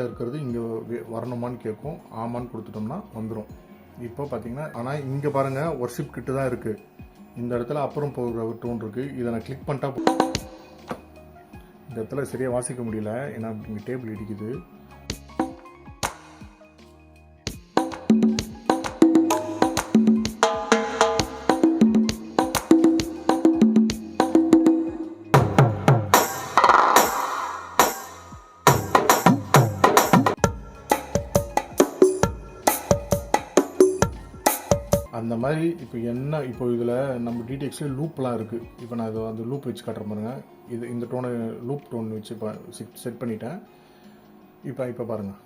இருக்கிறது இங்கே வரணுமான்னு கேட்கும். ஆமான்னு கொடுத்துட்டோம்னா வந்துடும். இப்போ பார்த்தீங்கன்னா ஆனால் இங்கே பாருங்கள் ஒர்ஷிப் கிட்ட தான் இருக்குது. இந்த இடத்துல அப்புறம் போகிற டோன் இருக்குது. இதை நான் கிளிக் பண்ணிட்டா இந்த இடத்துல சரியாக வாசிக்க முடியல, ஏன்னா இங்கே டேபிள் இடிக்குது. அந்த மாதிரி இப்போ இதில் நம்ம டிடிஎக்ஸில் லூப்லாம் இருக்குது. இப்போ நான் இதை அந்த லூப் வச்சு காட்டுற பாருங்கள். இந்த டோனை லூப் டோன் வச்சு செட் பண்ணிட்டேன். இப்போ பாருங்கள்.